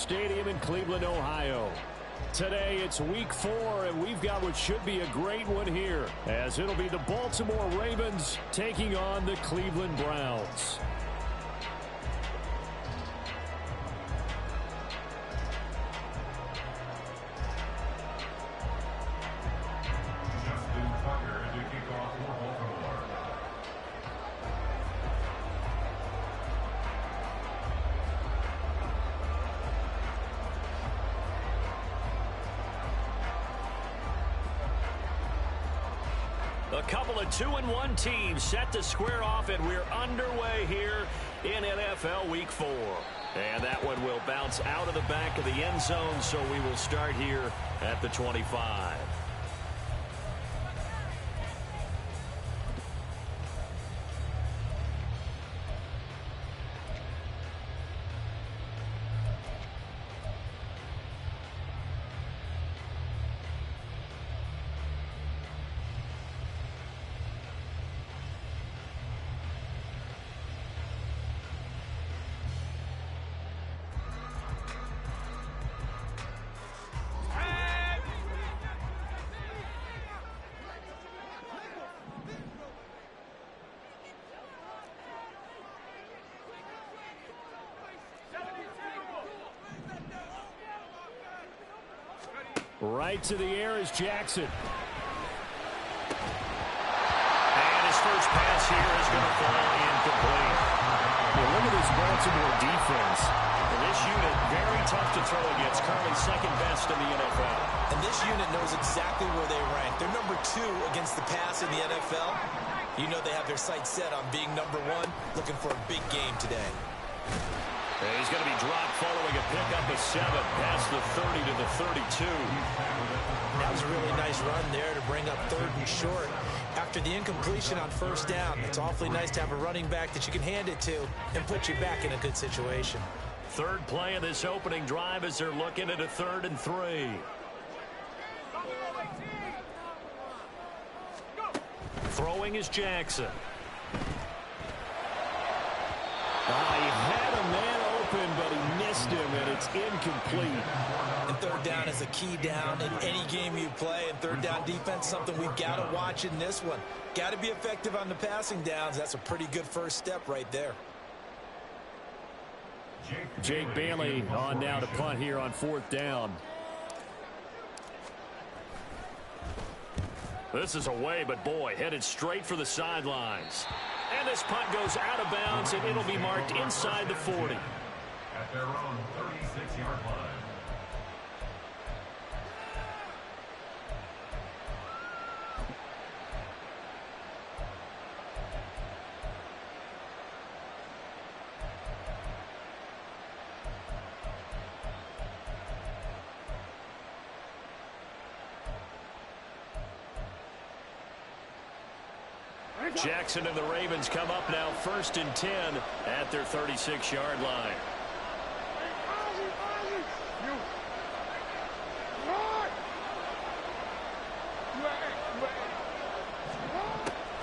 Stadium in Cleveland, Ohio. Today it's week 4, and we've got what should be a great one here, as it'll be the Baltimore Ravens taking on the Cleveland Browns. A couple of 2-1 teams set to square off, and we're underway here in NFL Week 4. And that one will bounce out of the back of the end zone, so we will start here at the 25. Right to the air is Jackson. And his first pass here is going to fall incomplete. Well, look at this Baltimore defense. This unit, very tough to throw against, currently second best in the NFL. And this unit knows exactly where they rank. They're number 2 against the pass in the NFL. You know they have their sights set on being number 1, looking for a big game today. And he's going to be dropped following a pickup of 7 past the 30 to the 32. That was a really nice run there to bring up 3rd and short. After the incompletion on 1st down, it's awfully nice to have a running back that you can hand it to and put you back in a good situation. 3rd play of this opening drive as they're looking at a 3rd and 3. Throwing is Jackson. He had a man open, but he missed him, and it's incomplete. And 3rd down is a key down in any game you play. And 3rd down defense, something we've got to watch in this one. Got to be effective on the passing downs. That's a pretty good first step right there. Jake Bailey on now to punt here on 4th down. This is away, but boy, headed straight for the sidelines. And this punt goes out of bounds, and it'll be marked inside the 40. At their own 36-yard line. Jackson and the Ravens come up now 1st and 10 at their 36-yard line.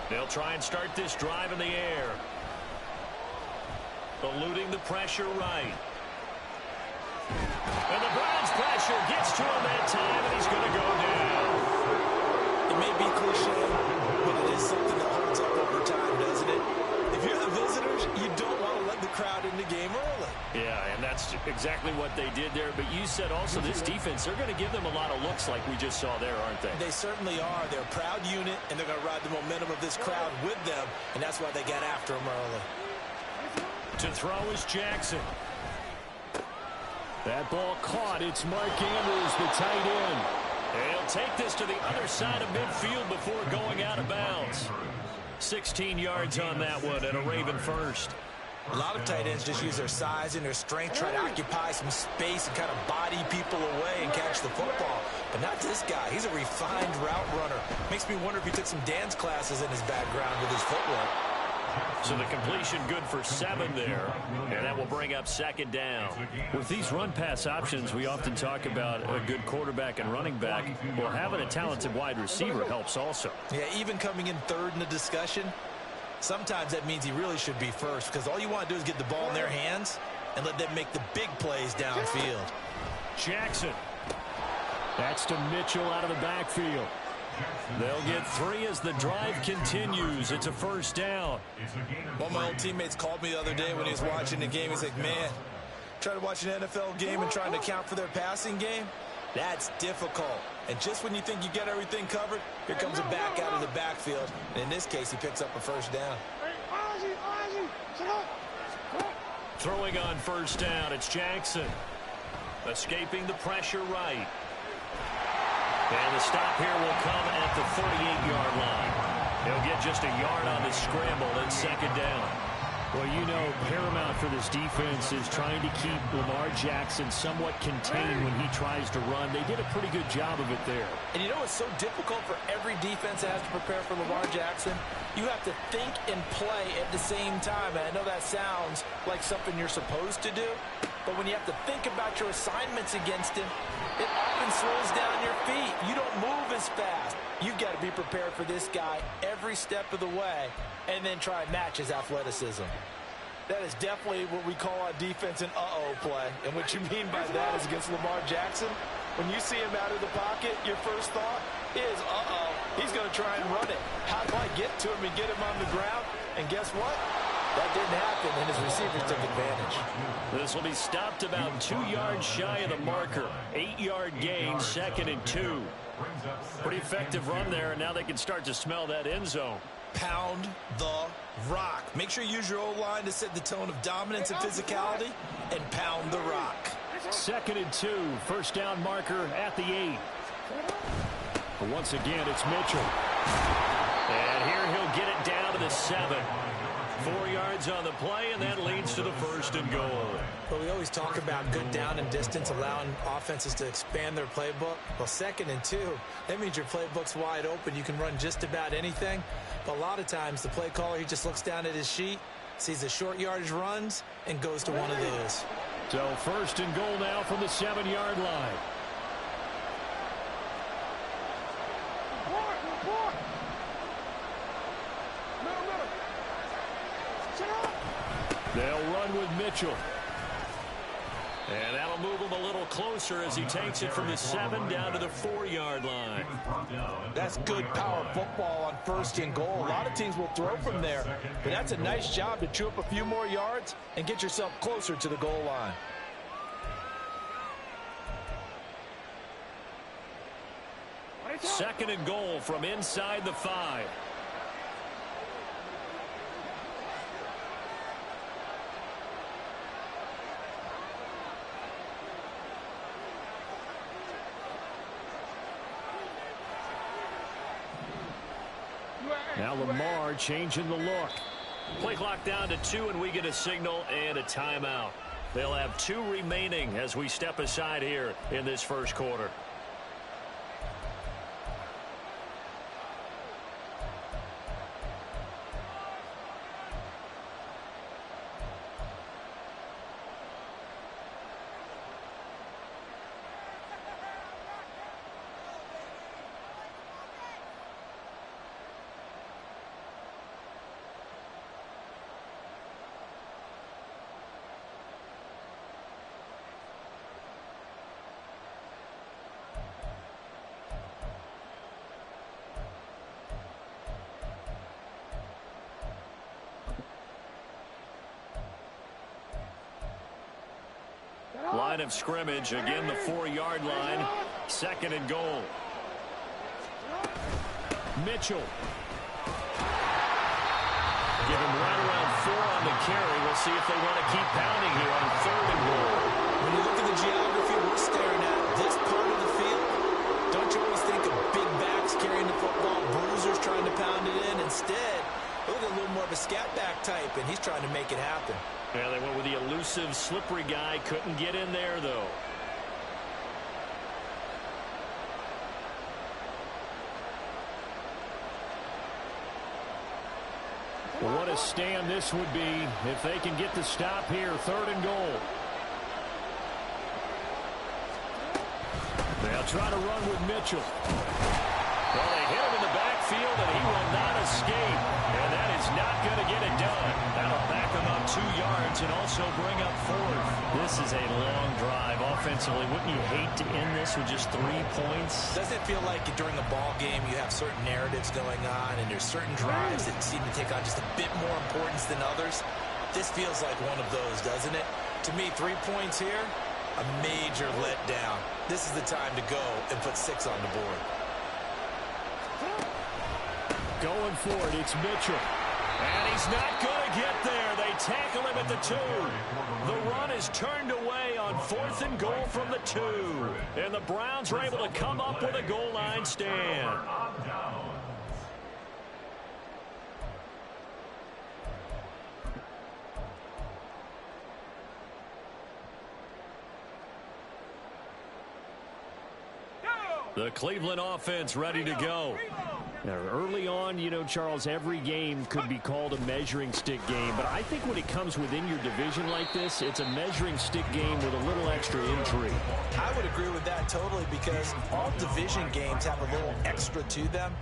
They'll try and start this drive in the air. Eluding the pressure right. And the Browns pressure gets to him that time, and he's going to go down. It may be cliche, but it is something that holds up over time, doesn't it? If you're the visitors, you don't want to let the crowd in the game early. Yeah, and that's exactly what they did there. But you said also this defense, they're going to give them a lot of looks like we just saw there, aren't they? They certainly are. They're a proud unit, and they're going to ride the momentum of this crowd with them, and that's why they got after them early. To throw is Jackson. That ball caught. It's Mark Andrews, the tight end. He'll take this to the other side of midfield before going out of bounds. 16 yards on that one and a Raven first. A lot of tight ends just use their size and their strength, try to occupy some space and kind of body people away and catch the football. But not this guy. He's a refined route runner. Makes me wonder if he took some dance classes in his background with his footwork. So the completion good for 7 there, and that will bring up 2nd down. With these run-pass options, we often talk about a good quarterback and running back. Well, having a talented wide receiver helps also. Yeah, even coming in 3rd in the discussion, sometimes that means he really should be first, because all you want to do is get the ball in their hands, and let them make the big plays downfield. Jackson. That's to Mitchell out of the backfield. They'll get 3 as the drive continues. It's a first down. One of my old teammates called me the other day when he was watching the game. He's like, man, trying to watch an NFL game and trying to account for their passing game? That's difficult. And just when you think you get everything covered, here comes a back out of the backfield. And in this case, he picks up a first down. Throwing on first down, it's Jackson. Escaping the pressure right. And the stop here will come at the 38-yard line. He'll get just a yard on the scramble and second down. Well, you know, paramount for this defense is trying to keep Lamar Jackson somewhat contained when he tries to run. They did a pretty good job of it there. And you know it's so difficult for every defense that has to prepare for Lamar Jackson? You have to think and play at the same time. And I know that sounds like something you're supposed to do, but when you have to think about your assignments against him, it often slows down your feet. You don't move as fast. You've got to be prepared for this guy every step of the way and then try and match his athleticism. That is definitely what we call on defense an uh-oh play. And what you mean by that is against Lamar Jackson, when you see him out of the pocket, your first thought is, uh-oh, he's going to try and run it. How do I get to him and get him on the ground? And guess what? That didn't happen, and his receivers took advantage. This will be stopped about 2 yards shy of the marker. 8-yard gain, 2nd and 2. Pretty effective run there, and now they can start to smell that end zone. Pound the rock. Make sure you use your O-line to set the tone of dominance and physicality, and pound the rock. 2nd and 2, first down marker at the 8. But once again, it's Mitchell. And here he'll get it down to the 7. 4 yards on the play, and that leads to the 1st and goal. Well, we always talk about good down and distance, allowing offenses to expand their playbook. Well, 2nd and 2, that means your playbook's wide open. You can run just about anything. But a lot of times, the play caller, he just looks down at his sheet, sees the short yardage runs, and goes to one of those. So 1st and goal now from the 7-yard line. They'll run with Mitchell. And that'll move him a little closer as he takes it from the 7 down to the 4-yard line. That's good power football on 1st and goal. A lot of teams will throw from there, but that's a nice job to chew up a few more yards and get yourself closer to the goal line. Second and goal from inside the 5. Now Lamar changing the look. Play clock down to 2, and we get a signal and a timeout. They'll have 2 remaining as we step aside here in this first quarter. Line of scrimmage, again the 4-yard line. 2nd and goal. Mitchell. Give him right around 4 on the carry. We'll see if they want to keep pounding here on 3rd and goal. When you look at the geography we're staring at, this part of the field, don't you always think of big backs carrying the football, bruisers trying to pound it in? Instead, look at a little more of a scat back type, and he's trying to make it happen. Yeah, they went with the elusive, slippery guy. Couldn't get in there, though. Well, what a stand this would be if they can get the stop here. 3rd and goal. They'll try to run with Mitchell. Well, they hit him in the backfield, and he will not escape. And that is not going to get it done. That'll back him up 2 yards and also bring up 4th. This is a long drive offensively. Wouldn't you hate to end this with just 3 points? Doesn't it feel like during a ball game you have certain narratives going on and there's certain drives that seem to take on just a bit more importance than others? This feels like one of those, doesn't it? To me, 3 points here, a major letdown. This is the time to go and put 6 on the board. Going for it, it's Mitchell. And he's not going to get there. They tackle him at the 2. The run is turned away on 4th and goal from the 2. And the Browns are able to come up with a goal line stand. The Cleveland offense ready to go. Now, early on, you know, Charles, every game could be called a measuring stick game. But I think when it comes within your division like this, it's a measuring stick game with a little extra intrigue. I would agree with that totally because all division games have a little extra to them.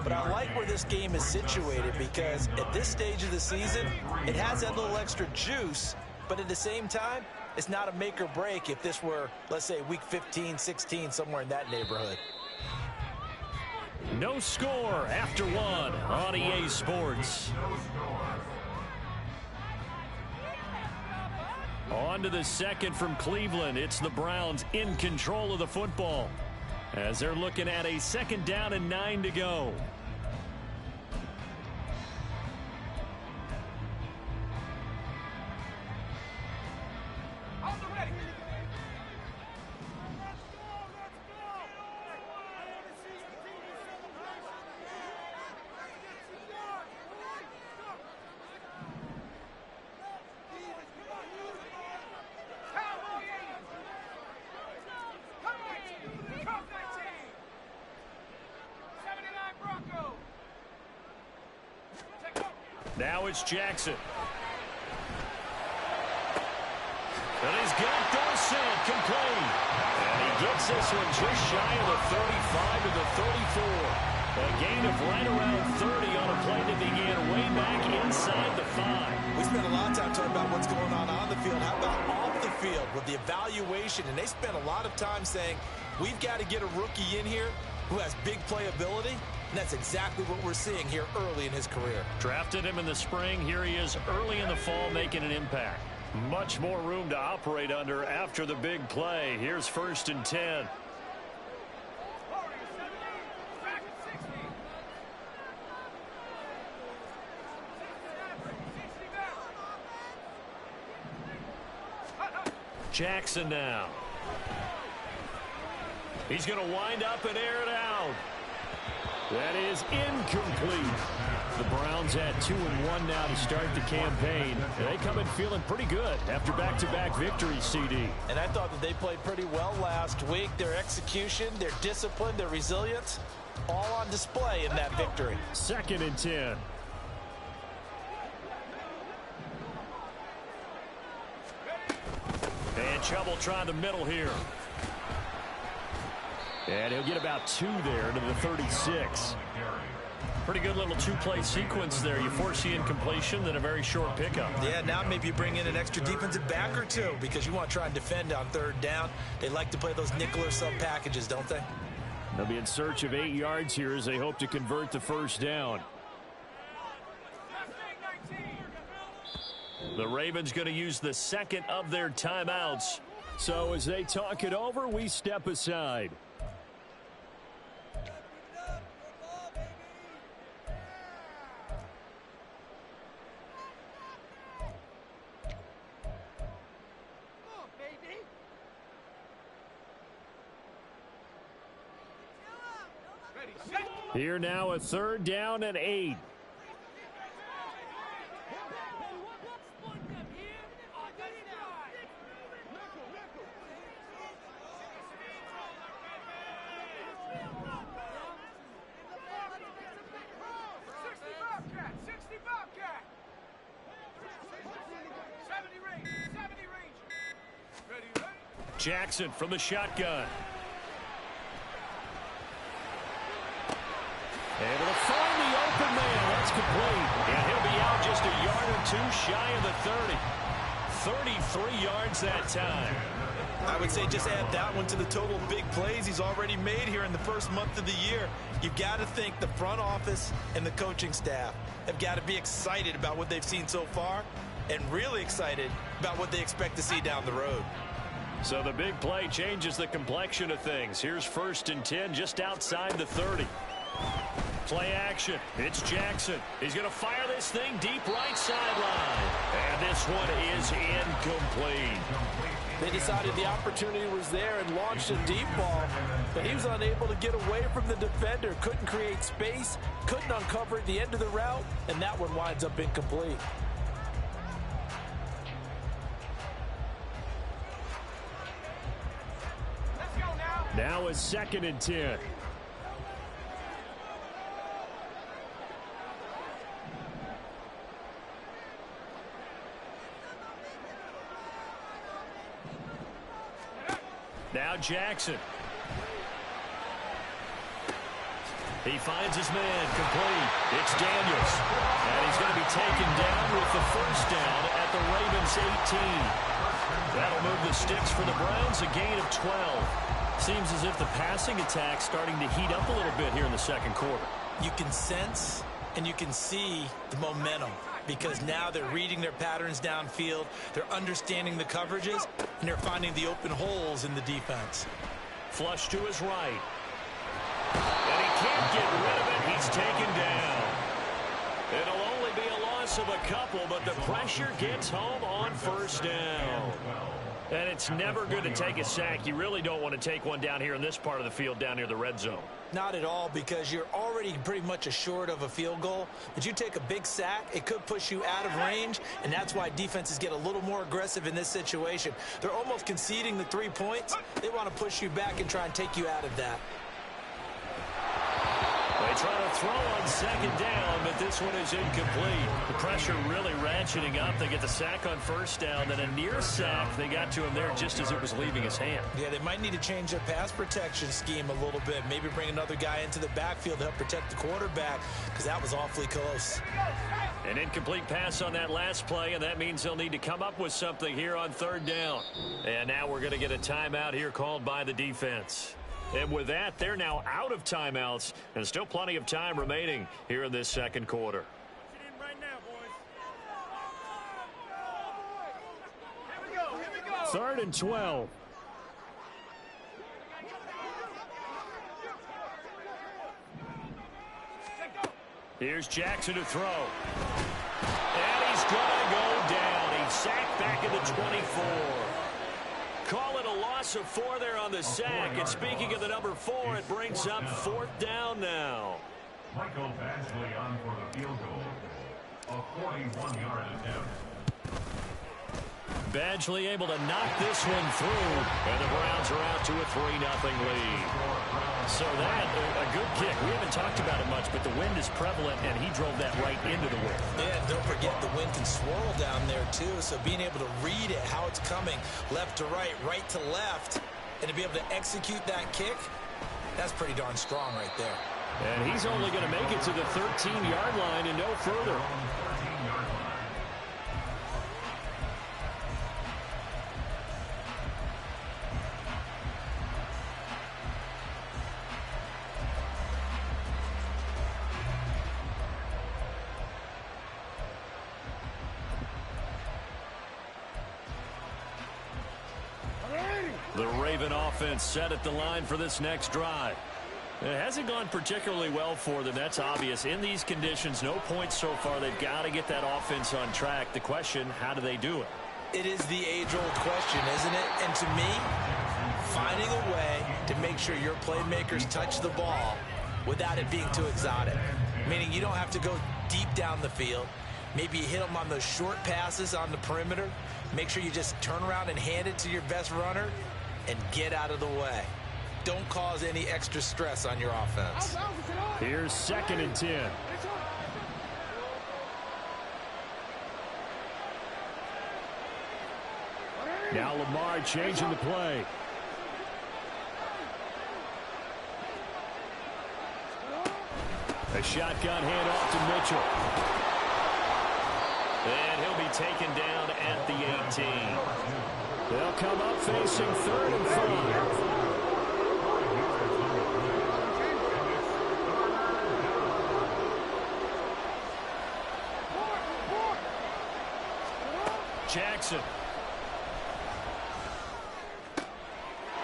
But I like where this game is situated because at this stage of the season, it has that little extra juice. But at the same time, it's not a make or break if this were, let's say, week 15, 16, somewhere in that neighborhood. No score after 1 on EA Sports. On to the second from Cleveland. It's the Browns in control of the football as they're looking at a 2nd down and 9 to go. Now it's Jackson. And he's got Dorsett complete. And he gets this one just shy of the 35 to the 34. A gain of right around 30 on a play that began way back inside the 5. We spent a lot of time talking about what's going on the field. How about off the field with the evaluation? And they spent a lot of time saying, we've got to get a rookie in here who has big playability. And that's exactly what we're seeing here early in his career. Drafted him in the spring. Here he is early in the fall making an impact. Much more room to operate under after the big play. Here's 1st and 10. Jackson now. He's going to wind up and air it out. That is incomplete. The Browns had 2-1 now to start the campaign. They come in feeling pretty good after back-to-back victories, CD. And I thought that they played pretty well last week. Their execution, their discipline, their resilience, all on display in that victory. 2nd and 10. And Chubb trying the middle here. And he'll get about 2 there to the 36. Pretty good little 2-play sequence there. You force the incompletion, then a very short pickup. Yeah, now maybe you bring in an extra defensive back or 2 because you want to try and defend on 3rd down. They like to play those nickel or sub packages, don't they? They'll be in search of 8 yards here as they hope to convert the 1st down. The Ravens going to use the 2nd of their timeouts. So as they talk it over, we step aside. Here now a 3rd down and 8. Jackson from the shotgun. Able to find the open man. That's complete. And he'll a yard or two shy of the 30. 33 yards that time. I would say just add that one to the total big plays he's already made here in the first month of the year. You've got to think the front office and the coaching staff have got to be excited about what they've seen so far and really excited about what they expect to see down the road. So the big play changes the complexion of things. Here's 1st and 10 just outside the 30. Play action. It's Jackson. He's going to fire this thing deep right sideline. And this one is incomplete. They decided the opportunity was there and launched a deep ball, but he was unable to get away from the defender. Couldn't create space, couldn't uncover at the end of the route, and that one winds up incomplete. Now is 2nd and 10. Now Jackson. He finds his man complete. It's Daniels. And he's going to be taken down with the 1st down at the Ravens 18. That'll move the sticks for the Browns, a gain of 12. Seems as if the passing attack's starting to heat up a little bit here in the 2nd quarter. You can sense and you can see the momentum because now they're reading their patterns downfield, they're understanding the coverages, and they're finding the open holes in the defense. Flush to his right. And he can't get rid of it. He's taken down. It'll only be a loss of a couple, but the pressure gets home on 1st down. And it's never good to take a sack. You really don't want to take one down here in this part of the field down near the red zone. Not at all, because you're already pretty much assured of a field goal. But you take a big sack, it could push you out of range, and that's why defenses get a little more aggressive in this situation. They're almost conceding the 3 points. They want to push you back and try and take you out of that. They try to throw on 2nd down, but this one is incomplete. The pressure really ratcheting up. They get the sack on 1st down, then a near sack. They got to him there just as it was leaving his hand. Yeah, they might need to change their pass protection scheme a little bit. Maybe bring another guy into the backfield to help protect the quarterback, because that was awfully close. An incomplete pass on that last play, and that means they'll need to come up with something here on 3rd down. And now we're going to get a timeout here called by the defense. And with that, they're now out of timeouts, and still plenty of time remaining here in this 2nd quarter. 3rd and 12. Here's Jackson to throw. And he's going to go down. He's sacked back at the 24. Call it a loss of 4 there on the sack. And speaking of the number 4, it brings up 4th down now. Michael Badgley on for the field goal. A 41-yard attempt. Badgley able to knock this one through. And the Browns are out to a 3-0 lead. So that, a good kick. We haven't talked about it much, but the wind is prevalent, and he drove that right into the wind. Yeah, and don't forget the wind can swirl down there, too. So being able to read it, how it's coming, left to right, right to left, and to be able to execute that kick, that's pretty darn strong right there. And he's only going to make it to the 13-yard line and no further. The Raven offense set at the line for this next drive. It hasn't gone particularly well for them. That's obvious. In these conditions, no points so far. They've got to get that offense on track. The question, how do they do it? It is the age-old question, isn't it? And to me, finding a way to make sure your playmakers touch the ball without it being too exotic. Meaning you don't have to go deep down the field. Maybe you hit them on those short passes on the perimeter. Make sure you just turn around and hand it to your best runner and get out of the way. Don't cause any extra stress on your offense. Here's 2nd and 10. Now Lamar changing the play. A shotgun handoff to Mitchell. And he'll be taken down at the 18. They'll come up facing 3rd and 5. Jackson.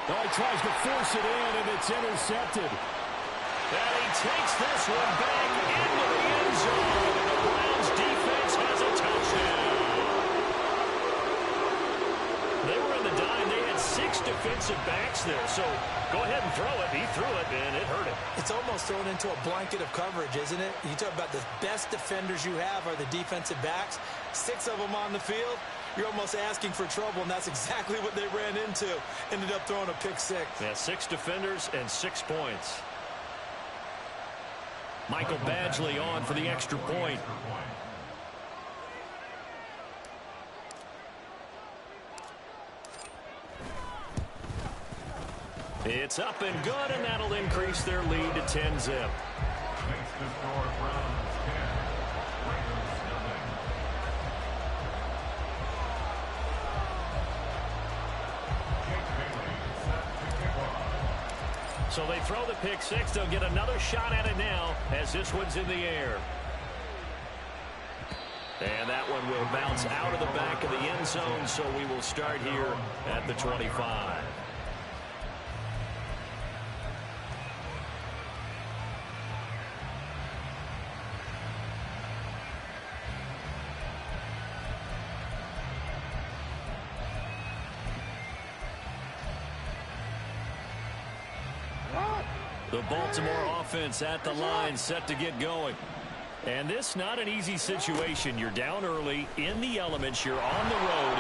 Oh, he tries to force it in, and it's intercepted. And he takes this one back into the end zone. The Browns defense has a touchdown. They were in the dime. They had 6 defensive backs there. So go ahead and throw it. He threw it, and it hurt him. It's almost thrown into a blanket of coverage, isn't it? You talk about the best defenders you have are the defensive backs. 6 of them on the field. You're almost asking for trouble, and that's exactly what they ran into. Ended up throwing a pick 6. Yeah, 6 defenders and 6 points. Michael Badgley on for the extra point. It's up and good, and that'll increase their lead to 10-zip. Makes the score Browns 10, Ravens nothing. Jake Bailey set to kick off. So they throw the pick 6. They'll get another shot at it now as this one's in the air. And that one will bounce out of the back of the end zone, so we will start here at the 25. The Baltimore offense at the line, set to get going. And this not an easy situation. You're down early, in the elements, you're on the road.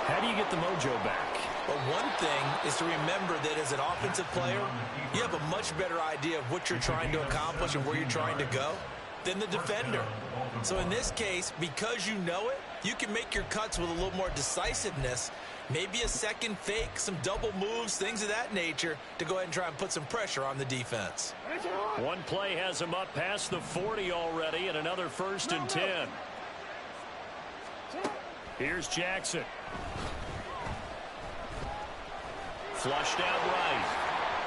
How do you get the mojo back? Well, one thing is to remember that as an offensive player, you have a much better idea of what you're trying to accomplish and where you're trying to go than the defender. So in this case, because you know it, you can make your cuts with a little more decisiveness. Maybe a second fake, some double moves, things of that nature to go ahead and try and put some pressure on the defense. One play has him up past the 40 already, and another 1st and 10. Here's Jackson. Flushed out right.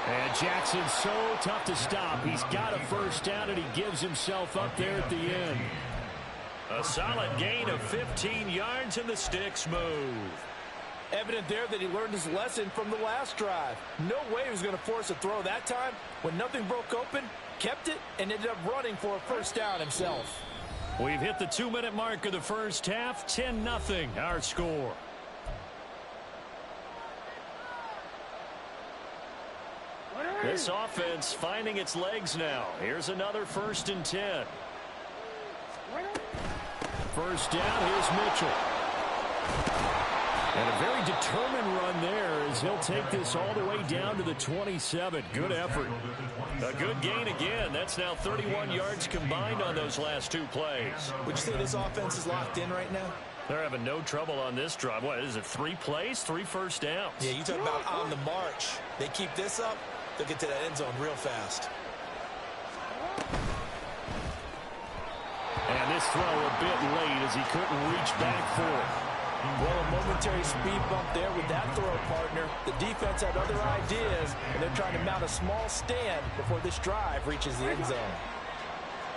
And Jackson's so tough to stop. He's got a 1st down, and he gives himself up there at the end. A solid gain of 15 yards, and the sticks move. Evident there that he learned his lesson from the last drive. No way he was going to force a throw that time. When nothing broke open, kept it, and ended up running for a 1st down himself. We've hit the 2-minute mark of the first half. 10-0 our score. This offense finding its legs now. Here's another 1st and 10. 1st down, here's Mitchell. And a very determined run there as he'll take this all the way down to the 27. Good effort. A good gain again. That's now 31 yards combined on those last 2 plays. Would you say this offense is locked in right now? They're having no trouble on this drive. What is it, 3 plays, 3 1st downs? Yeah, you talk about on the march. They keep this up, they'll get to that end zone real fast. And this throw a bit late as he couldn't reach back for it. Well, a momentary speed bump there with that throw, partner. The defense had other ideas, and they're trying to mount a small stand before this drive reaches the end zone.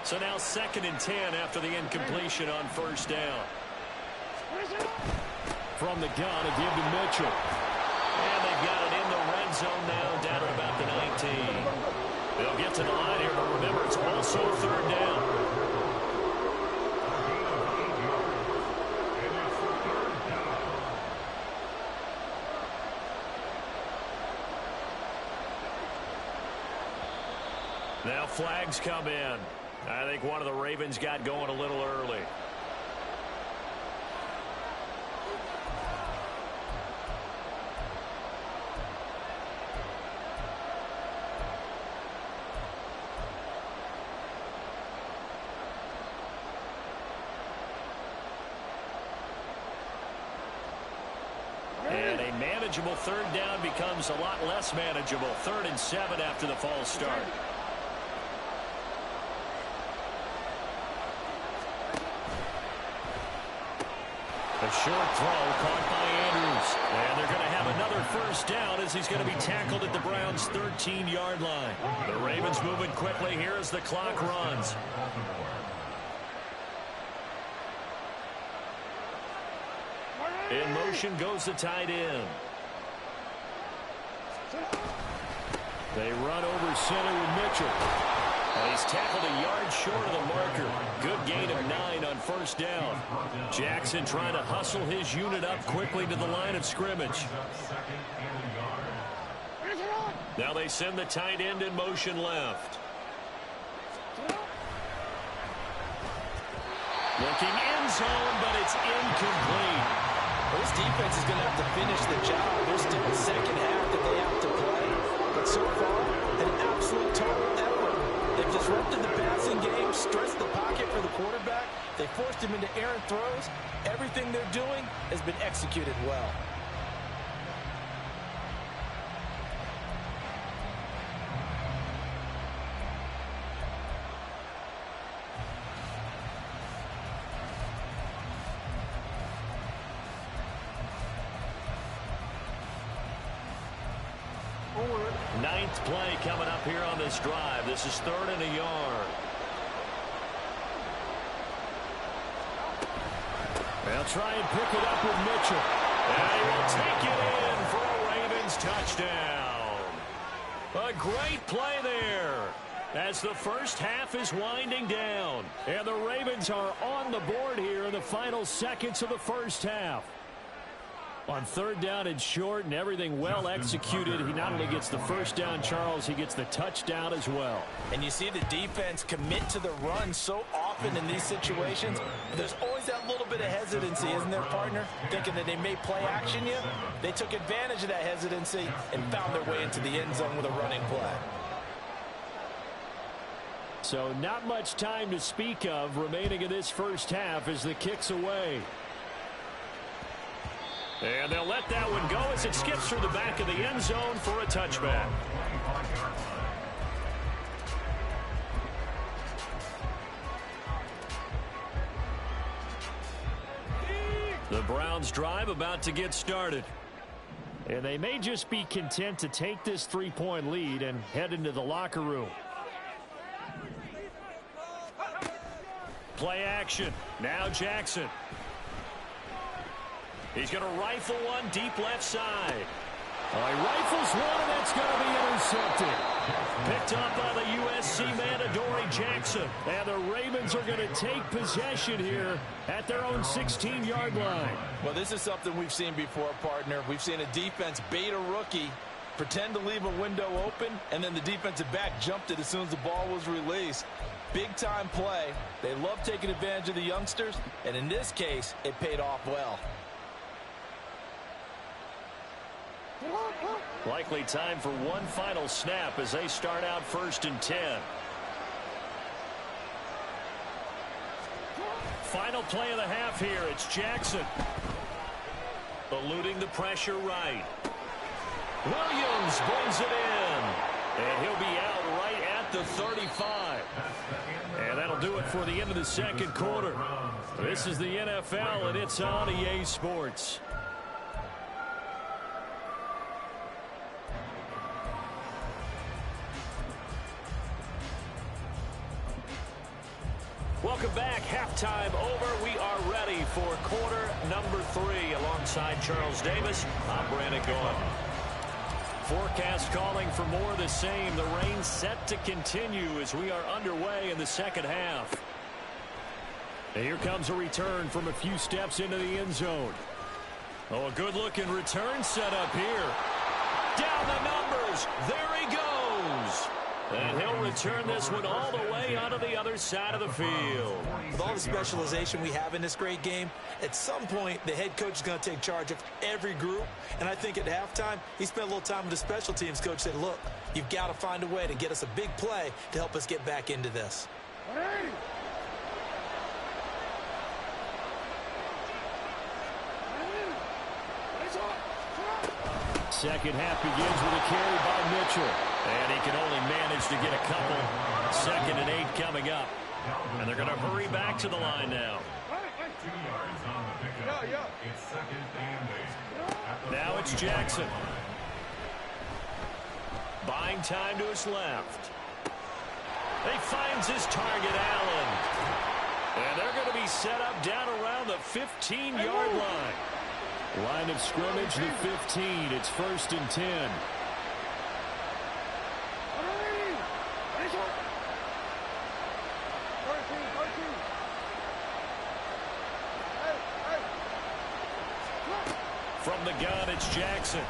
So now 2nd and 10 after the incompletion on 1st down. From the gun, a give to Mitchell. And they've got it in the red zone now, down at about the 19. They'll get to the line here, but remember, it's also 3rd down. Now flags come in. I think one of the Ravens got going a little early. And a manageable 3rd down becomes a lot less manageable. 3rd and 7 after the false start. A short throw caught by Andrews. And they're going to have another first down as he's going to be tackled at the Browns' 13-yard line. The Ravens moving quickly here as the clock runs. In motion goes the tight end. They run over center with Mitchell. And he's tackled a yard short of the marker. Good gain of 9 on first down. Jackson trying to hustle his unit up quickly to the line of scrimmage. Now they send the tight end in motion left. Looking end zone, but it's incomplete. Well, this defense is going to have to finish the job. There's still a second half that they have to play. But so far, an absolute total effort. They've disrupted the passing game, stressed the pocket for the quarterback. They forced him into errant throws. Everything they're doing has been executed well. Ninth play coming up here on this drive. This is 3rd and a yard. They'll try and pick it up with Mitchell. And he will take it in for a Ravens touchdown. A great play there as the first half is winding down. And the Ravens are on the board here in the final seconds of the first half. On 3rd down and short and everything well executed, he not only gets the first down, Charles, he gets the touchdown as well. And you see the defense commit to the run so often in these situations. There's always that little bit of hesitancy, isn't there, partner? Thinking that they may play action you. They took advantage of that hesitancy and found their way into the end zone with a running play. So not much time to speak of remaining in this first half as the kick's away. And they'll let that one go as it skips through the back of the end zone for a touchback. The Browns drive about to get started. And they may just be content to take this 3-point lead and head into the locker room. Play action. Now Jackson. He's going to rifle one deep left side. He rifles one, and that's going to be intercepted. Picked up by the USC man, Adoree Jackson. And the Ravens are going to take possession here at their own 16-yard line. Well, this is something we've seen before, partner. We've seen a defense bait a rookie, pretend to leave a window open, and then the defensive back jumped it as soon as the ball was released. Big-time play. They love taking advantage of the youngsters, and in this case, it paid off well. Likely time for one final snap as they start out 1st and 10. Final play of the half here. It's Jackson. Eluding the pressure right. Williams brings it in. And he'll be out right at the 35. And that'll do it for the end of the 2nd quarter. This is the NFL, and it's on EA Sports. Welcome back. Halftime over. We are ready for quarter number 3. Alongside Charles Davis, I'm Brandon Gaudin. Forecast calling for more of the same. The rain set to continue as we are underway in the second half. And here comes a return from a few steps into the end zone. Oh, a good-looking return set up here. Down the numbers. There he goes. And he'll return this one all the way onto the other side of the field. With all the specialization we have in this great game, at some point, the head coach is going to take charge of every group. And I think at halftime, he spent a little time with the special teams coach, said, look, you've got to find a way to get us a big play to help us get back into this. Second half begins with a carry by Mitchell. And he can only manage to get a couple. 2nd and 8 coming up. And they're going to hurry back to the line now. It's second and 8. Now it's Jackson. Buying time to his left. He finds his target, Allen. And they're going to be set up down around the 15-yard line. Line of scrimmage, the 15. It's 1st and 10. From the gun, it's Jackson.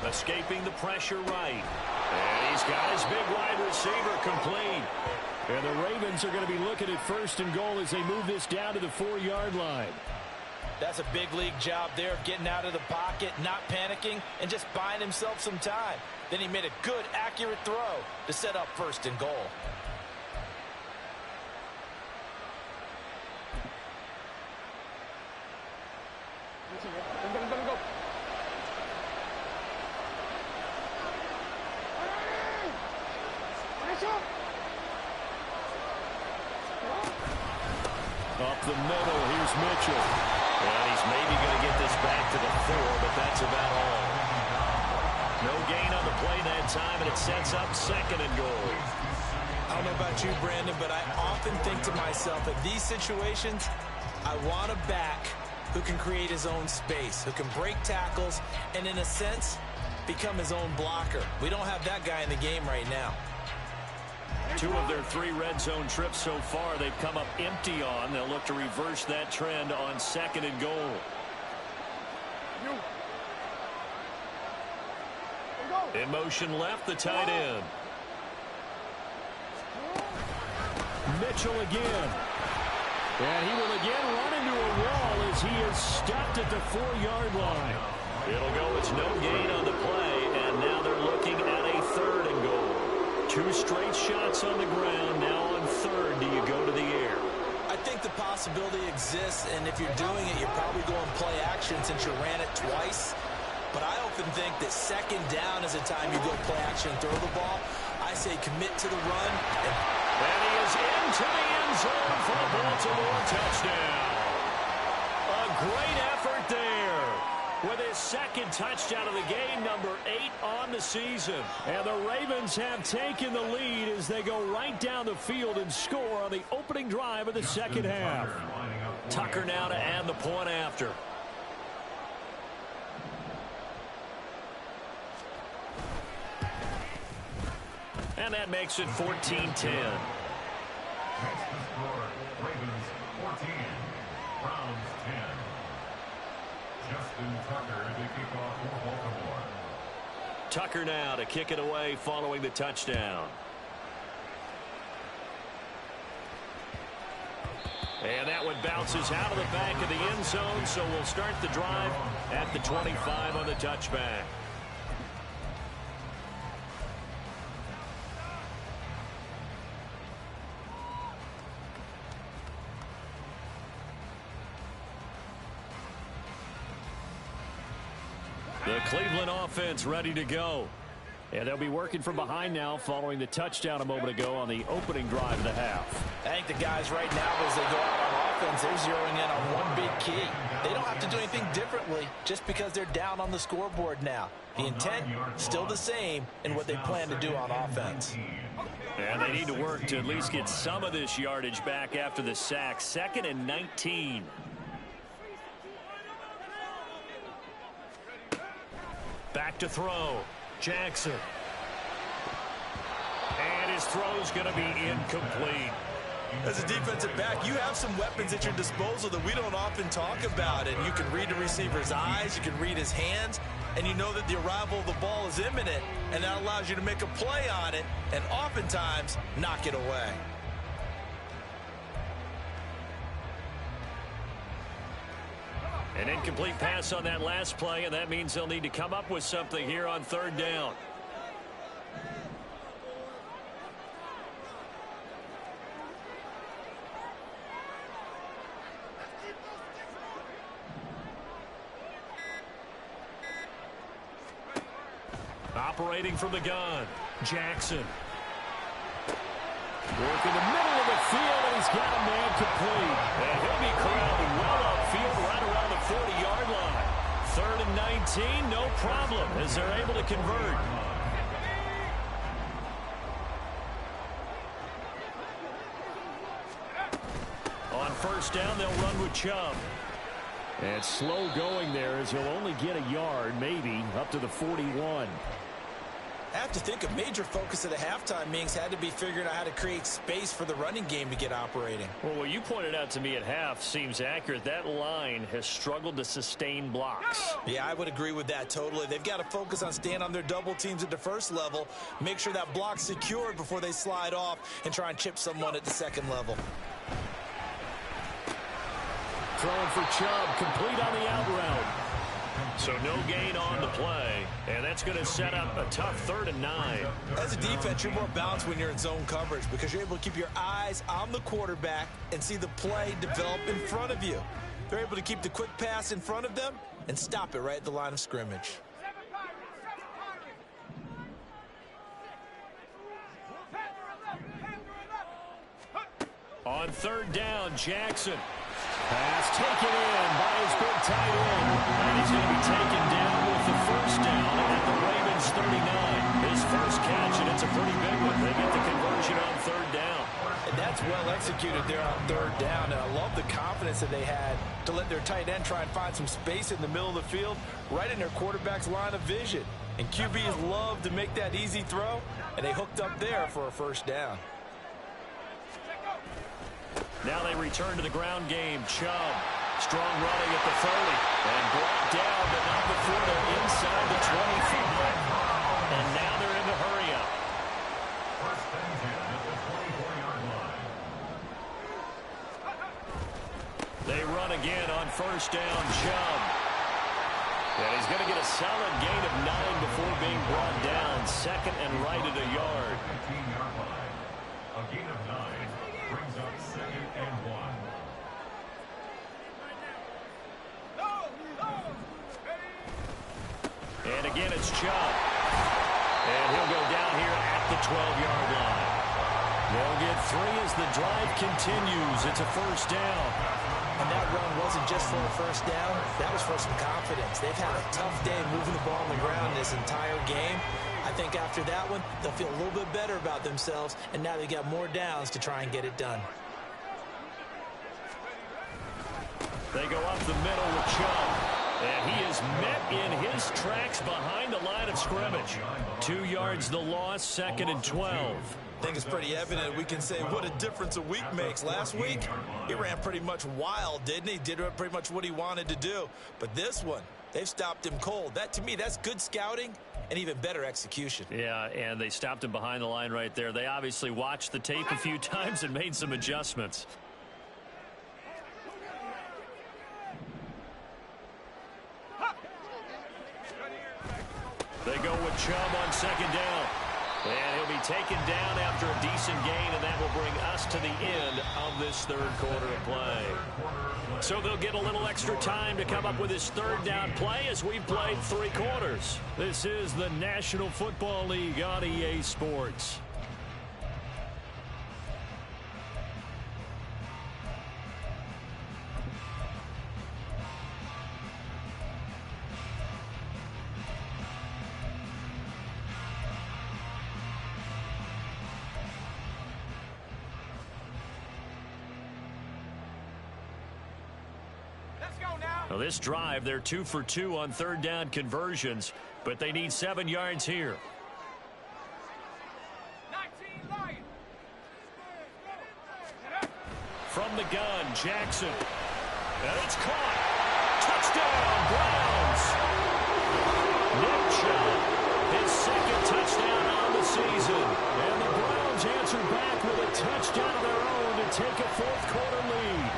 Escaping the pressure right. And he's got his big wide receiver complete. And the Ravens are going to be looking at 1st and goal as they move this down to the 4-yard line. That's a big league job there of getting out of the pocket, not panicking, and just buying himself some time. Then he made a good, accurate throw to set up 1st and goal. Up the middle, here's Mitchell. And he's maybe going to get this back to the 4, but that's about all. No gain on the play that time, and it sets up 2nd and goal. I don't know about you, Brandon, but I often think to myself, in these situations, I want a back who can create his own space, who can break tackles, and in a sense, become his own blocker. We don't have that guy in the game right now. 2 of their 3 red zone trips so far they've come up empty on. They'll look to reverse that trend on 2nd and goal. In motion left, the tight end. Mitchell again. And he will again run into a wall as he is stopped at the 4-yard line. It'll go as no gain on the play, and now they're looking at a 3rd and goal. 2 straight shots on the ground. Now on 3rd, do you go to the air? I think the possibility exists, and if you're doing it, you're probably going play action since you ran it twice. But I often think that 2nd down is a time you go play action and throw the ball. I say commit to the run. And he is into the end zone for the Baltimore touchdown. A great effort there with his 2nd touchdown of the game, number 8 on the season. And the Ravens have taken the lead as they go right down the field and score on the opening drive of the 2nd half. Tucker now to add the point after. And that makes it 14-10. Next to score, Ravens 14, Browns 10. Justin Tucker to kick off for Baltimore. Tucker now to kick it away following the touchdown. And that one bounces out of the back of the end zone, so we'll start the drive at the 25 on the touchback. The Cleveland offense ready to go. And they'll be working from behind now following the touchdown a moment ago on the opening drive of the half. I think the guys right now, as they go out on offense, they're zeroing in on one big key. They don't have to do anything differently just because they're down on the scoreboard now. The intent, still the same in what they plan to do on offense. And they need to work to at least get some of this yardage back after the sack. 2nd and 19. Back to throw. Jackson. And his throw's going to be incomplete. As a defensive back, you have some weapons at your disposal that we don't often talk about. And you can read the receiver's eyes, you can read his hands, and you know that the arrival of the ball is imminent, and that allows you to make a play on it and oftentimes knock it away. An incomplete pass on that last play, and that means they'll need to come up with something here on 3rd down. Operating from the gun, Jackson. Work in the middle of the field, and he's got a man complete. And he'll be crowned well upfield field right around the 40-yard line. 3rd and 19, no problem, as they're able to convert. On 1st down, they'll run with Chubb. And slow going there as he'll only get a yard, maybe, up to the 41. I have to think a major focus of the halftime meetings had to be figuring out how to create space for the running game to get operating. Well, what you pointed out to me at half seems accurate. That line has struggled to sustain blocks. Yeah, I would agree with that totally. They've got to focus on staying on their double teams at the first level, make sure that block's secured before they slide off and try and chip someone at the second level. Throwing for Chubb, complete on the out route. So no gain on the play, and that's going to set up a tough 3rd and 9. As a defense, you're more balanced when you're in zone coverage because you're able to keep your eyes on the quarterback and see the play develop in front of you. They're able to keep the quick pass in front of them and stop it right at the line of scrimmage. On 3rd down, Jackson. Pass taken in by his big tight end. And he's going to be taken down with the 1st down at the Ravens 39. His first catch, and it's a pretty big one. They get the conversion on 3rd down. And that's well executed there on 3rd down. And I love the confidence that they had to let their tight end try and find some space in the middle of the field, right in their quarterback's line of vision. And QBs love to make that easy throw, and they hooked up there for a 1st down. Now they return to the ground game. Chubb, strong running at the 30. And brought down, but not before they're inside the 25. And now they're in the hurry up. First and 10 at the 24-yard line. They run again on 1st down. Chubb. And he's going to get a solid gain of 9 before being brought down. 2nd and right at a yard. 15-yard line. A gain of 9 brings up 2nd and 1. And again, it's Chubb. And he'll go down here at the 12-yard line. They'll get 3 as the drive continues. It's a 1st down. And that run wasn't just for a 1st down. That was for some confidence. They've had a tough day moving the ball on the ground this entire game. I think after that one, they'll feel a little bit better about themselves, and now they got more downs to try and get it done. They go up the middle with Chubb. And he is met in his tracks behind the line of scrimmage. 2 yards the loss, 2nd and 12. I think it's pretty evident. We can say what a difference a week makes. Last week, he ran pretty much wild, didn't he? Did pretty much what he wanted to do. But this one, they've stopped him cold. That, to me, that's good scouting and even better execution. Yeah, and they stopped him behind the line right there. They obviously watched the tape a few times and made some adjustments. They go with Chubb on 2nd down. And he'll be taken down after a decent gain, and that will bring us to the end of this 3rd quarter of play. So they'll get a little extra time to come up with his 3rd down play as we've played 3 quarters. This is the National Football League on EA Sports. Now this drive, they're 2 for 2 on 3rd down conversions, but they need 7 yards here. From the gun, Jackson. And it's caught. Touchdown, Browns. Nick Chubb, his 2nd touchdown on the season. And the Browns answer back with a touchdown of their own to take a 4th quarter lead.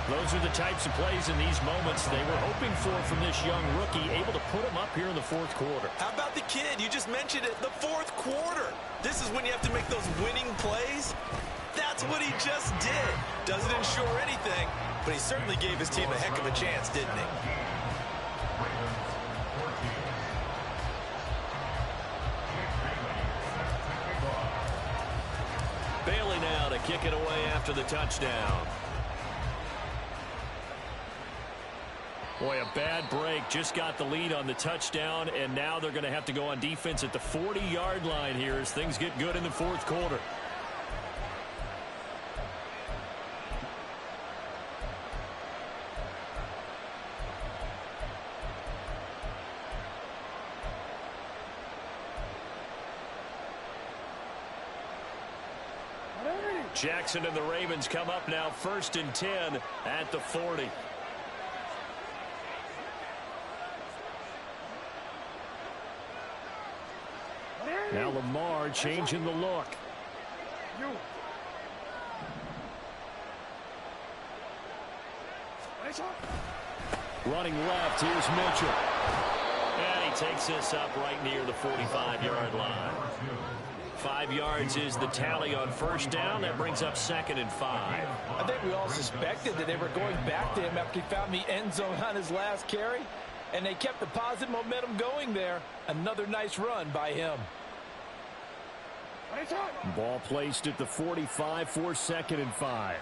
Those are the types of plays in these moments they were hoping for from this young rookie, able to put him up here in the 4th quarter. How about the kid? You just mentioned it, the 4th quarter. This is when you have to make those winning plays. That's what he just did. Doesn't ensure anything, but he certainly gave his team a heck of a chance, didn't he? Bailey now to kick it away after the touchdown. Boy, a bad break. Just got the lead on the touchdown, and now they're going to have to go on defense at the 40-yard line here as things get good in the fourth quarter. Jackson and the Ravens come up now 1st and 10 at the 40. Now Lamar changing the look. Running left, here's Mitchell. And he takes this up right near the 45-yard line. 5 yards is the tally on first down. That brings up 2nd and 5. I think we all suspected that they were going back to him after he found the end zone on his last carry, and they kept the positive momentum going there. Another nice run by him. Ball placed at the 45 for 2nd and 5.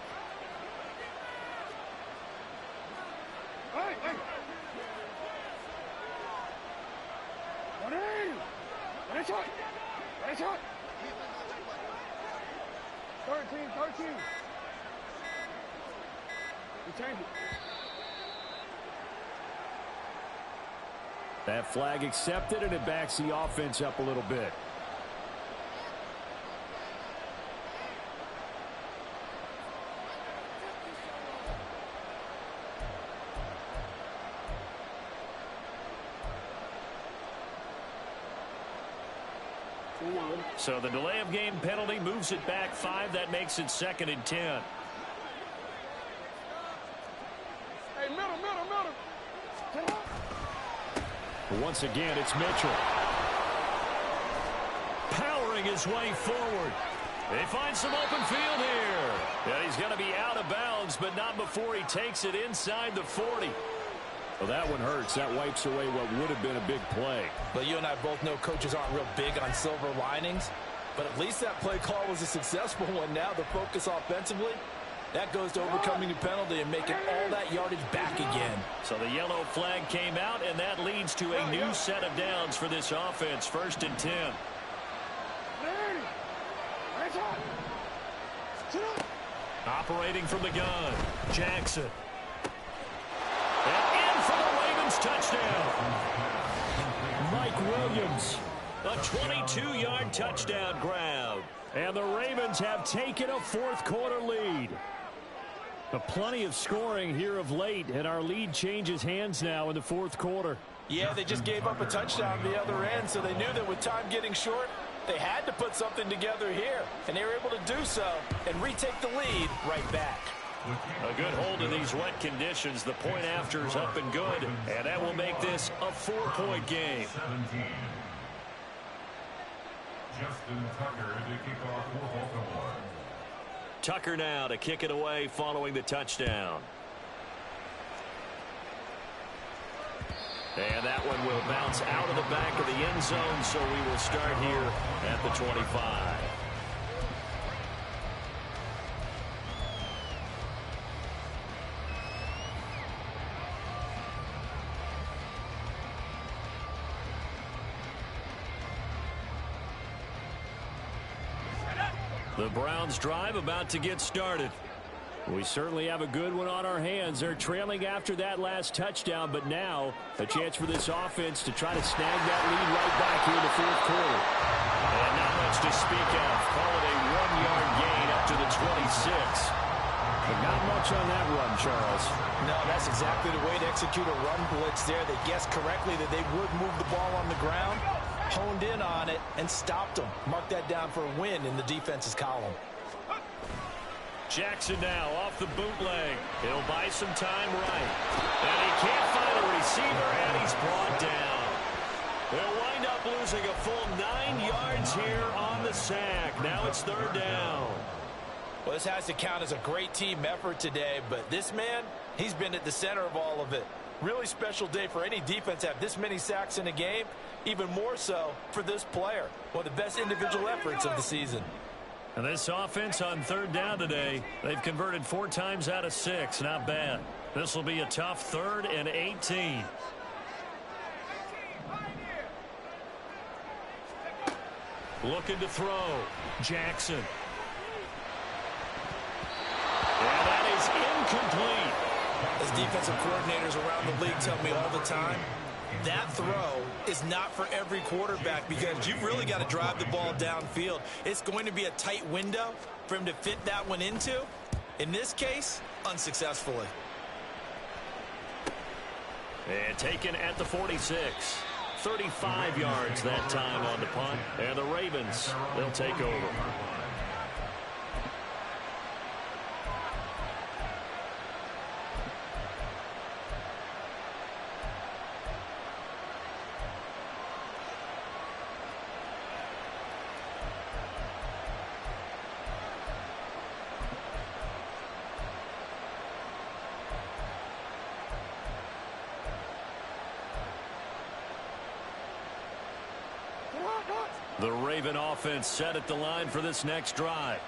That flag accepted, and it backs the offense up a little bit. So the delay of game penalty moves it back 5. That makes it 2nd and 10. Hey, middle. Once again, it's Mitchell. Powering his way forward. They find some open field here. And he's going to be out of bounds, but not before he takes it inside the 40. Well, that one hurts. That wipes away what would have been a big play. But you and I both know coaches aren't real big on silver linings. But at least that play call was a successful one. Now the focus offensively, that goes to overcoming the penalty and making all that yardage back again. So the yellow flag came out, and that leads to a new set of downs for this offense. 1st and 10. Operating from the gun, Jackson. And in for the Ravens touchdown. Mike Williams, a 22-yard touchdown grab. And the Ravens have taken a fourth-quarter lead. But plenty of scoring here of late, and our lead changes hands now in the fourth quarter. Yeah, they just gave up a touchdown the other end, so they knew that with time getting short, they had to put something together here. And they were able to do so and retake the lead right back. A good hold in these wet conditions. The point after is up and good, and that will make this a 4-point game. 17. Justin Tucker to kick off for Baltimore. Tucker now to kick it away following the touchdown. And that one will bounce out of the back of the end zone, so we will start here at the 25. The Browns drive about to get started. We certainly have a good one on our hands. They're trailing after that last touchdown, but now a chance for this offense to try to snag that lead right back here in the fourth quarter. And not much to speak of. Call it a 1-yard gain up to the 26. But not much on that run, Charles. No, that's exactly the way to execute a run blitz there. They guessed correctly that they would move the ball on the ground, honed in on it, and stopped them. Mark that down for a win in the defense's column. Jackson now off the bootleg. He'll buy some time right. And he can't find a receiver, and he's brought down. They'll wind up losing a full 9 yards here on the sack. Now it's 3rd down. Well, this has to count as a great team effort today, but this man, he's been at the center of all of it. Really special day for any defense to have this many sacks in a game, even more so for this player. One of the best individual efforts of the season. And this offense on 3rd down today, they've converted 4 times out of 6. Not bad. This will be a tough 3rd and 18. Looking to throw. Jackson. And that is incomplete. As defensive coordinators around the league tell me all the time, that throw is not for every quarterback because you've really got to drive the ball downfield. It's going to be a tight window for him to fit that one into. In this case, unsuccessfully. And taken at the 46. 35 yards that time on the punt. And the Ravens, they'll take over. The Raven offense set at the line for this next drive.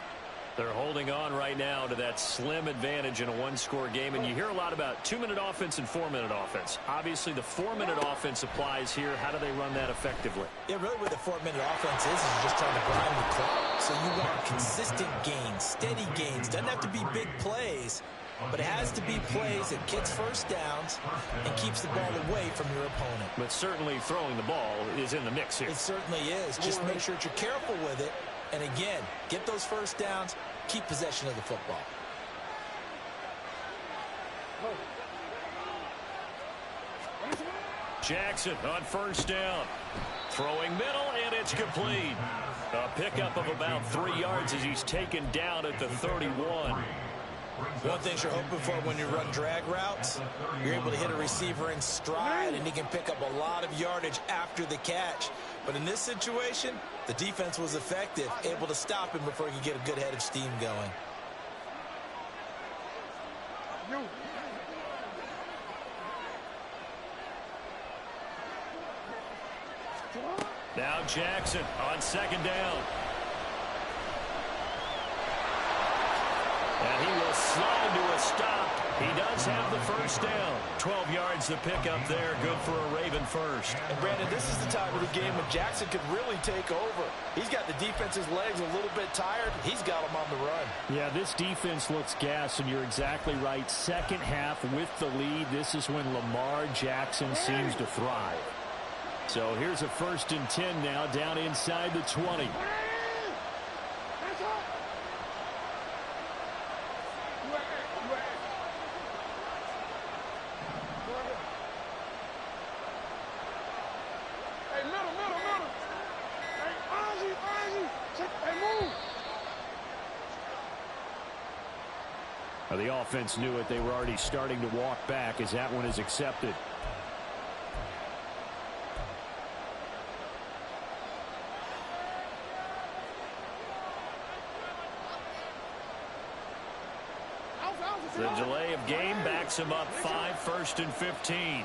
They're holding on right now to that slim advantage in a one-score game, and you hear a lot about 2-minute offense and 4-minute offense. Obviously, the 4-minute offense applies here. How do they run that effectively? Yeah, really what the 4-minute offense is you're just trying to grind the clock. So you want consistent gains, steady gains. Doesn't have to be big plays, but it has to be plays that gets first downs and keeps the ball away from your opponent. But certainly throwing the ball is in the mix here. It certainly is. Just make sure that you're careful with it. And again, get those first downs, keep possession of the football. Jackson on first down. Throwing middle, and it's complete. A pickup of about 3 yards as he's taken down at the 31. One thing you're hoping for when you run drag routes, you're able to hit a receiver in stride, and he can pick up a lot of yardage after the catch. But in this situation, the defense was effective, able to stop him before he could get a good head of steam going. Now Jackson on second down. And he will slide to a stop. He does have the first down. 12 yards to pick up there. Good for a Raven first. And Brandon, this is the time of the game when Jackson could really take over. He's got the defense's legs a little bit tired. He's got them on the run. Yeah, this defense looks gassed, and you're exactly right. Second half with the lead, this is when Lamar Jackson seems to thrive. So here's a 1st and 10 now, down inside the 20. The offense knew it. They were already starting to walk back as that one is accepted. The delay of game backs him up 5, 1st and 15.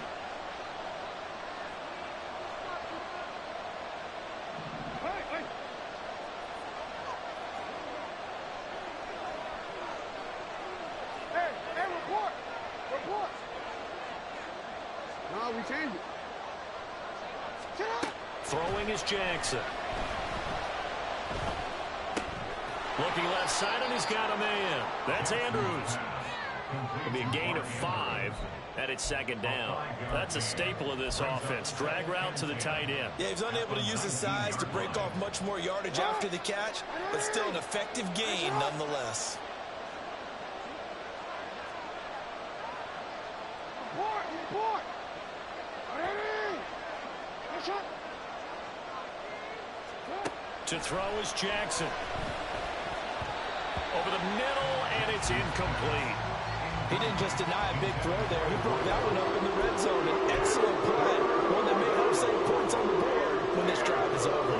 Throwing is Jackson. Looking left side, and he's got a man. That's Andrews. It'll be a gain of 5, and it's second down. That's a staple of this offense. Drag route to the tight end. Yeah, he's unable to use his size to break off much more yardage after the catch, but still an effective gain nonetheless. To throw is Jackson. Over the middle, and it's incomplete. He didn't just deny a big throw there. He broke that one up in the red zone. An excellent play. One that may help save points on the board when this drive is over.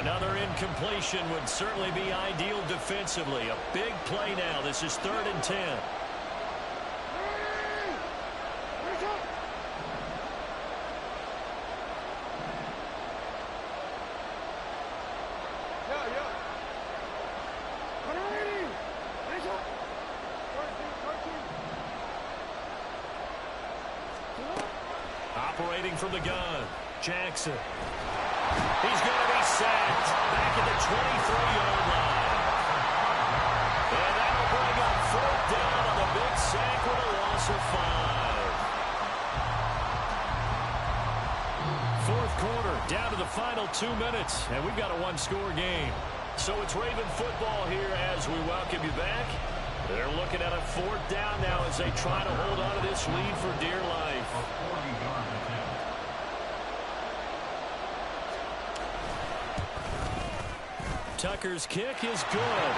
Another incompletion would certainly be ideal defensively. A big play now. This is 3rd and 10. Operating from the gun, Jackson. He's going to be sacked back at the 23-yard line. And that'll bring up 4th down on the big sack with a loss of 5. 4th quarter, down to the final 2 minutes, and we've got a one-score game. So it's Raven football here as we welcome you back. They're looking at a 4th down now as they try to hold on to this lead for dear life. Tucker's kick is good.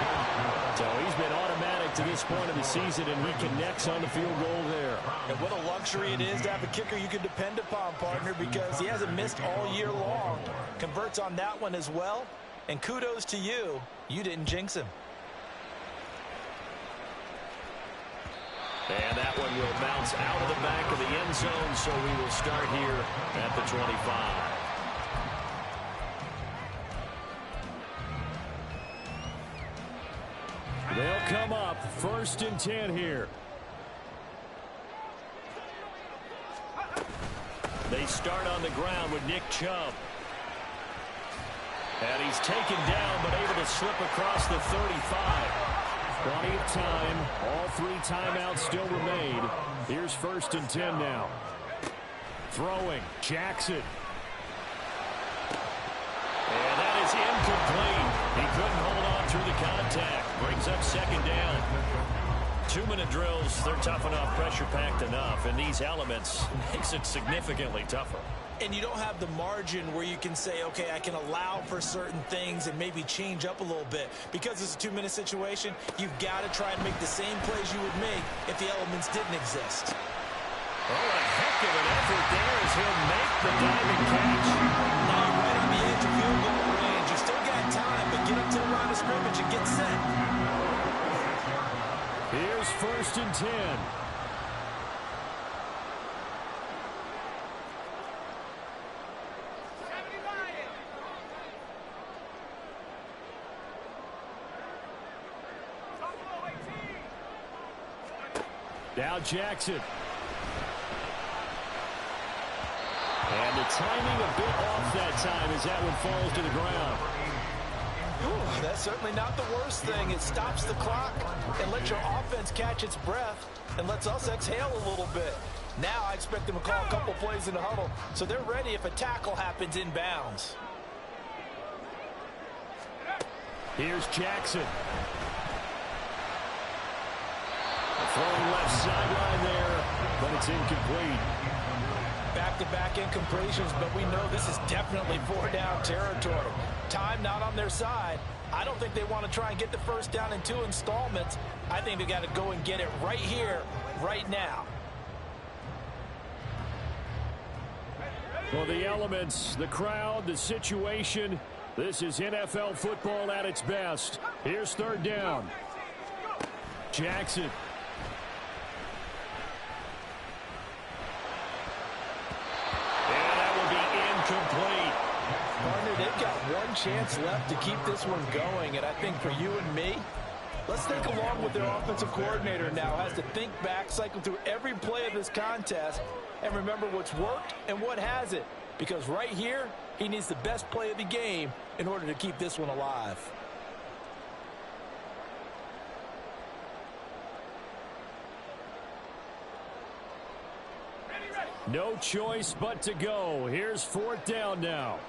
So he's been automatic to this point of the season, and he connects on the field goal there. And what a luxury it is to have a kicker you can depend upon, partner, because he hasn't missed all year long. Converts on that one as well. And kudos to you. You didn't jinx him. And that one will bounce out of the back of the end zone, so we will start here at the 25. They'll come up 1st and 10 here. They start on the ground with Nick Chubb. And he's taken down but able to slip across the 35. Plenty of time. All 3 timeouts still remain. Here's 1st and 10 now. Throwing, Jackson. And that is incomplete. He couldn't hold on through the contact. Brings up 2nd down. 2-minute drills, they're tough enough, pressure-packed enough, and these elements makes it significantly tougher. And you don't have the margin where you can say, okay, I can allow for certain things and maybe change up a little bit. Because it's a 2-minute situation, you've got to try and make the same plays you would make if the elements didn't exist. Oh, a heck of an effort there as he'll make the diving catch. Now you're right on the edge of field goal range. You still got time, but get up to the line of scrimmage and get set. Here's 1st and 10. Now Jackson. And the timing a bit off that time as that one falls to the ground. Ooh, that's certainly not the worst thing. It stops the clock and lets your offense catch its breath and lets us exhale a little bit. Now I expect them to call a couple plays in the huddle so they're ready if a tackle happens inbounds. Here's Jackson. Throwing left sideline there, but it's incomplete. Back-to-back incompletions, but we know this is definitely 4-down territory. Time not on their side. I don't think they want to try and get the 1st down in 2 installments. I think they got to go and get it right here, right now. Well, the elements, the crowd, the situation, this is NFL football at its best. Here's 3rd down. Jackson. Complete. Partner, they've got one chance left to keep this one going, and I think for you and me, let's think along with their offensive coordinator now has to think back, cycle through every play of this contest, and remember what's worked and what hasn't, because right here, he needs the best play of the game in order to keep this one alive. No choice but to go. Here's 4th down now.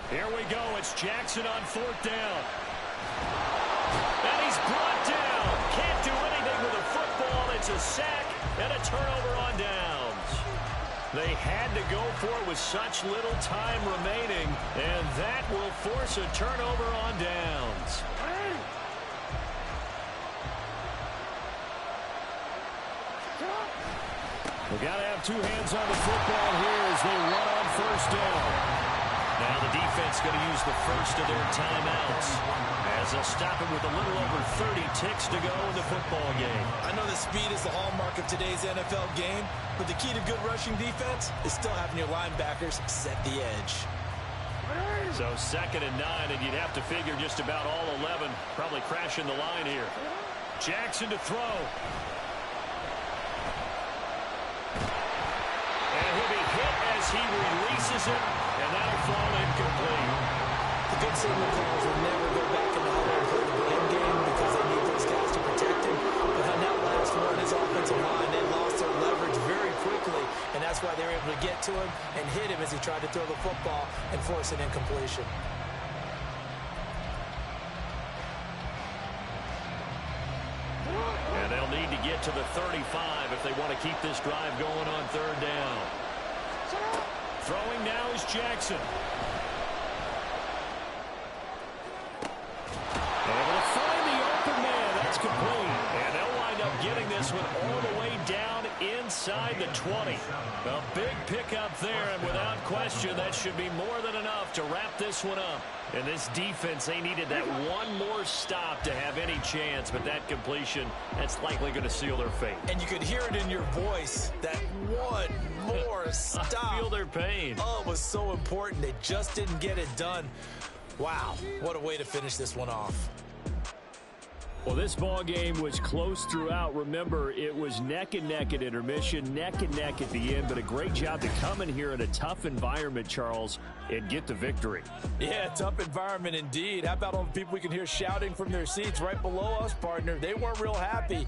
Here we go. It's Jackson on 4th down. And he's brought down. Can't do anything with a football. It's a sack and a turnover on downs. They had to go for it with such little time remaining, and that will force a turnover on downs. We got to have two hands on the football here as they run on first down. Now the defense going to use the first of their timeouts as they'll stop it with a little over 30 ticks to go in the football game. I know the speed is the hallmark of today's NFL game, but the key to good rushing defense is still having your linebackers set the edge. So 2nd and 9, and you'd have to figure just about all 11 probably crashing the line here. Jackson to throw. And he'll be hit as he releases it, and that'll fall incomplete. The good signal calls will never go back in the huddle and play the blame game because they need those guys to protect him. But on that last one, his offensive line, they lost their leverage very quickly, and that's why they were able to get to him and hit him as he tried to throw the football and force an incompletion. And they'll need to get to the 35 if they want to keep this drive going on 3rd down. Throwing now is Jackson. Able to find the open man. That's complete. And they'll wind up getting this one all the way down inside the 20. A big pickup there, and without question, that should be more than enough to wrap this one up. And this defense, they needed that one more stop to have any chance, but that completion, that's likely going to seal their fate. And you could hear it in your voice, that one more stop. I feel their pain. Oh, it was so important. They just didn't get it done. Wow, what a way to finish this one off. Well, this ball game was close throughout. Remember, it was neck and neck at intermission, neck and neck at the end, but a great job to come in here in a tough environment, Charles, and get the victory. Yeah, tough environment indeed. How about all the people we can hear shouting from their seats right below us, partner? They weren't real happy.